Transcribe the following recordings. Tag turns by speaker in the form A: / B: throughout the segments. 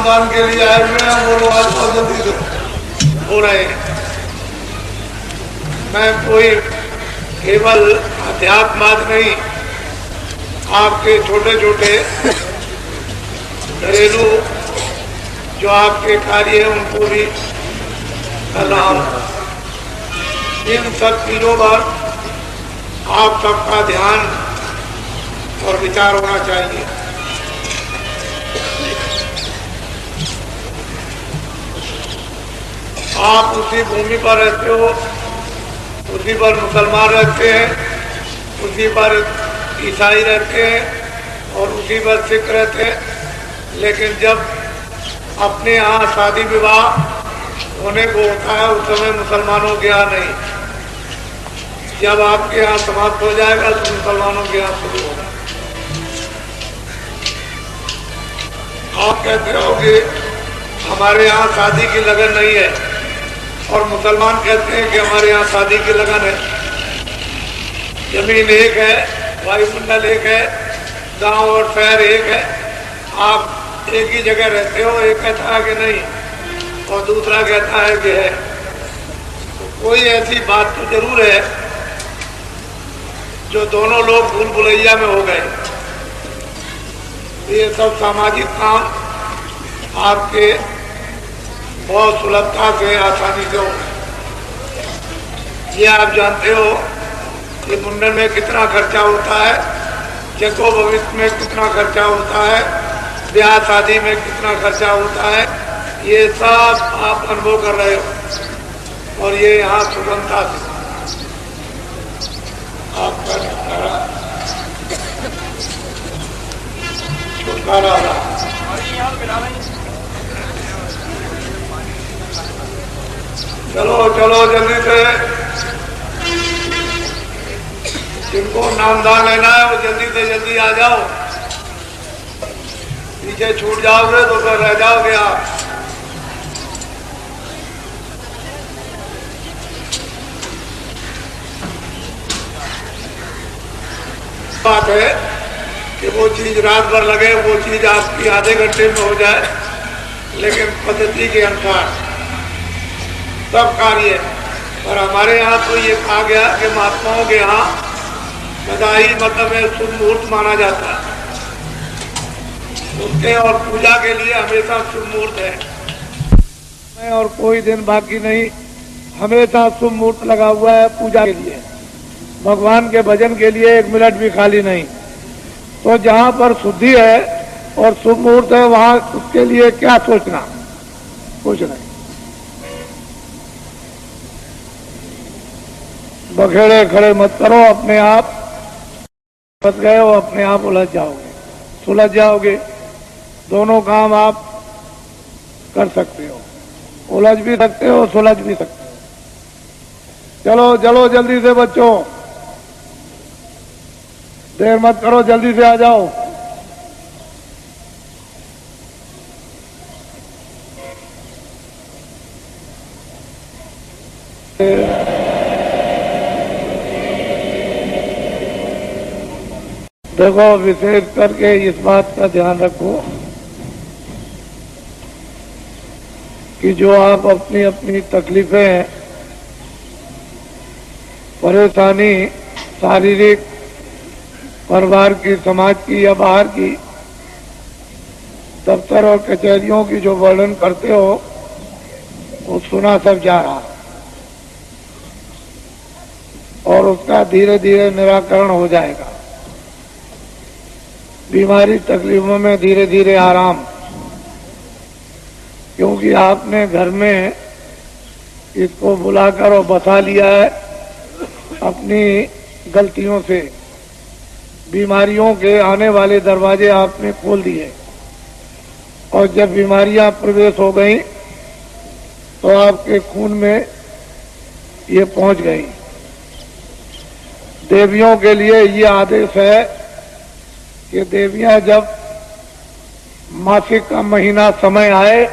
A: नामदान के लिए आए हुए हैं वो लोग आज बहुत जल्दी से हो रहे हैं। मैं कोई केवल अध्यात्मवाद नहीं, आपके छोटे छोटे घरेलू जो आपके कार्य हैं उनको भी कर रहा हूँ। इन सब चीजों पर आप सबका ध्यान और विचार होना चाहिए। आप उसी भूमि पर रहते हो, उसी पर मुसलमान रहते हैं, उसी पर ईसाई रहते हैं और उसी पर सिख रहते हैं। लेकिन जब अपने यहाँ शादी विवाह होने को होता है उस समय मुसलमानों के यहाँ नहीं। जब आपके यहाँ समाप्त हो जाएगा तो मुसलमानों के यहाँ शुरू होगा। आप कहते हो कि हमारे यहाँ शादी की लगन नहीं है और मुसलमान कहते हैं कि हमारे यहाँ शादी की लगन है। जमीन एक है, वायुमंडल एक है, गांव और शहर एक है, आप एक ही जगह रहते हो। एक कहता है कि नहीं और दूसरा कहता है कि है। तो कोई ऐसी बात तो जरूर है जो दोनों लोग भूल भुलैया में हो गए। ये सब सामाजिक काम आपके बहुत सुलभता से आसानी से हो। ये आप जानते हो कि मुंडन में कितना खर्चा होता है, जगो भविष्य में कितना खर्चा होता है, ब्याह शादी में कितना खर्चा होता है। ये सब आप अनुभव कर रहे हो और ये यहाँ सुगमता से आपका छुटकारा रहा। चलो चलो जल्दी से, जिनको नामदान लेना है वो जल्दी से जल्दी आ जाओ। पीछे छूट जाओगे तो फिर रह जाओगे आप। बात है कि वो चीज रात भर लगे, वो चीज आपकी आधे घंटे में हो जाए, लेकिन पद्धति के अनुसार सब कार्य। और हमारे यहाँ तो ये कहा गया कि महात्माओं के यहाँ बधाई मतलब शुभ मुहूर्त माना जाता है। उसके और पूजा के लिए हमेशा शुभ मुहूर्त है और कोई दिन बाकी नहीं, हमेशा शुभ मुहूर्त लगा हुआ है पूजा के लिए, भगवान के भजन के लिए 1 मिनट भी खाली नहीं। तो जहाँ पर शुद्धि है और शुभ मुहूर्त है वहाँ उसके लिए क्या सोचना, कुछ नहीं। बखेड़े खड़े मत करो, अपने आप फंस गए हो, अपने आप उलझ जाओगे, सुलझ जाओगे। दोनों काम आप कर सकते हो, उलझ भी सकते हो, सुलझ भी सकते हो। चलो चलो जल्दी से बच्चों, देर मत करो, जल्दी से आ जाओ। देखो विशेष करके इस बात का ध्यान रखो कि जो आप अपनी अपनी तकलीफें, परेशानी, शारीरिक, परिवार की, समाज की या बाहर की, दफ्तर और कचहरियों की जो वर्णन करते हो वो सुना सब जा रहा और उसका धीरे धीरे निराकरण हो जाएगा। बीमारी तकलीफों में धीरे धीरे आराम, क्योंकि आपने घर में इसको बुलाकर और बसा लिया है अपनी गलतियों से। बीमारियों के आने वाले दरवाजे आपने खोल दिए और जब बीमारियां प्रवेश हो गई तो आपके खून में ये पहुंच गई। देवियों के लिए ये आदेश है कि देवियां जब मासिक का महीना समय आए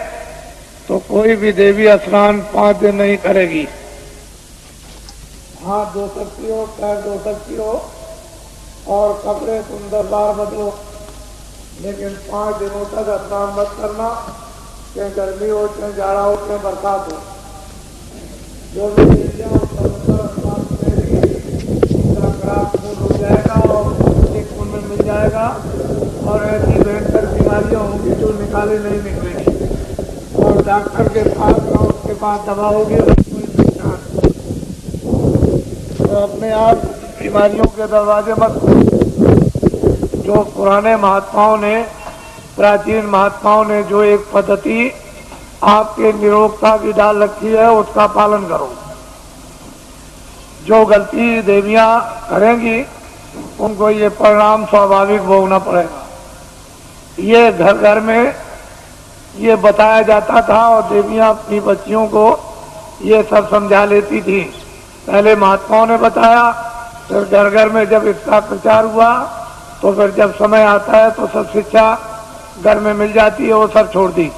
A: तो कोई भी देवी स्नान 5 दिन नहीं करेगी। हाथ धो सकती हो, पैर धो सकती हो और कपड़े सुंदर बार बदलो, लेकिन 5 दिनों तक स्नान मत करना चाहे गर्मी हो, चाहे जाड़ा हो, चाहे बरसात हो, जो भी एरिया हो उसका खराब खून हो जाएगा और खून में मिल जाएगा और ऐसी भयंकर बीमारियां होंगी जो निकाले नहीं निकलेगी और डॉक्टर के पास ना उसके पास दवा होगी तो अपने आप बीमारियों के दरवाजे मत खोलो। जो पुराने महात्माओं ने, प्राचीन महात्माओं ने जो एक पद्धति आपके निरोगता की डाल रखी है उसका पालन करो। जो गलती देवियां करेंगी उनको ये परिणाम स्वाभाविक भोगना पड़ेगा। ये घर घर में ये बताया जाता था और देवियां अपनी बच्चियों को ये सब समझा लेती थी। पहले महात्माओं ने बताया, फिर घर घर में जब इसका प्रचार हुआ तो फिर जब समय आता है तो सब शिक्षा घर में मिल जाती है, वो सब छोड़ दी।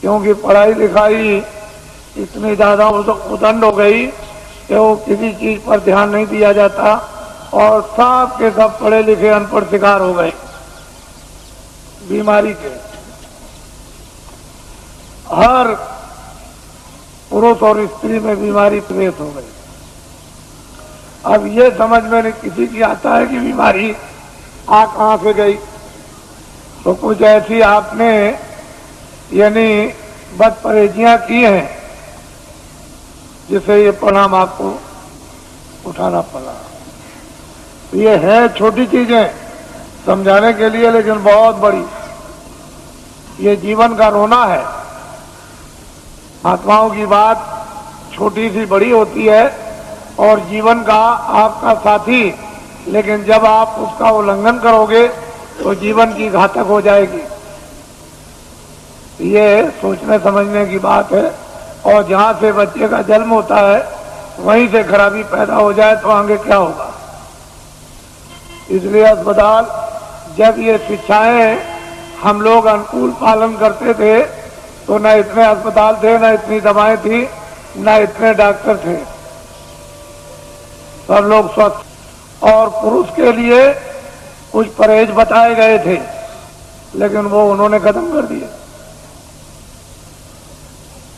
A: क्योंकि पढ़ाई लिखाई इतनी ज़्यादा उदंड हो गई कि वो किसी चीज़ पर ध्यान नहीं दिया जाता और सब के सब पढ़े लिखे अनपढ़ शिकार हो गए बीमारी के। हर पुरुष और स्त्री में बीमारी प्रवेश हो गई। अब ये समझ में नहीं किसी की आता है कि बीमारी आ कहाँ से गई। तो कुछ ऐसी आपने यानी बदपरहेजियां की हैं जिससे ये परिणाम आपको उठाना पड़ा। ये है छोटी चीजें समझाने के लिए, लेकिन बहुत बड़ी। ये जीवन का रोना है। महात्माओं की बात छोटी सी बड़ी होती है और जीवन का आपका साथी, लेकिन जब आप उसका उल्लंघन करोगे तो जीवन की घातक हो जाएगी। ये सोचने समझने की बात है। और जहाँ से बच्चे का जन्म होता है वहीं से खराबी पैदा हो जाए तो आगे क्या होगा। इसलिए अस्पताल, जब ये शिक्षाएं हम लोग अनुकूल पालन करते थे तो न इतने अस्पताल थे, न इतनी दवाएं थी, न इतने डॉक्टर थे। सब लोग स्वस्थ। और पुरुष के लिए कुछ परहेज बताए गए थे, लेकिन वो उन्होंने खत्म कर दिए।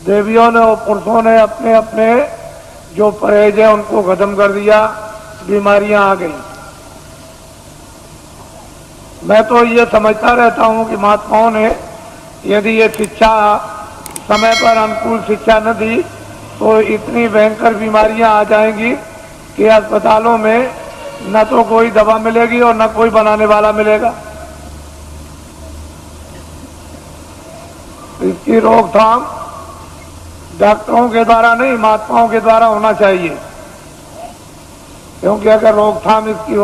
A: देवियों ने और पुरुषों ने अपने अपने जो परहेज है उनको खत्म कर दिया, बीमारियां आ गई। मैं तो ये समझता रहता हूं कि महात्माओं ने यदि ये शिक्षा समय पर अनुकूल शिक्षा न दी तो इतनी भयंकर बीमारियां आ जाएंगी कि अस्पतालों में न तो कोई दवा मिलेगी और न कोई बनाने वाला मिलेगा। इसकी रोकथाम डॉक्टरों के द्वारा नहीं, महात्माओं के द्वारा होना चाहिए। क्योंकि अगर रोकथाम इसकी हो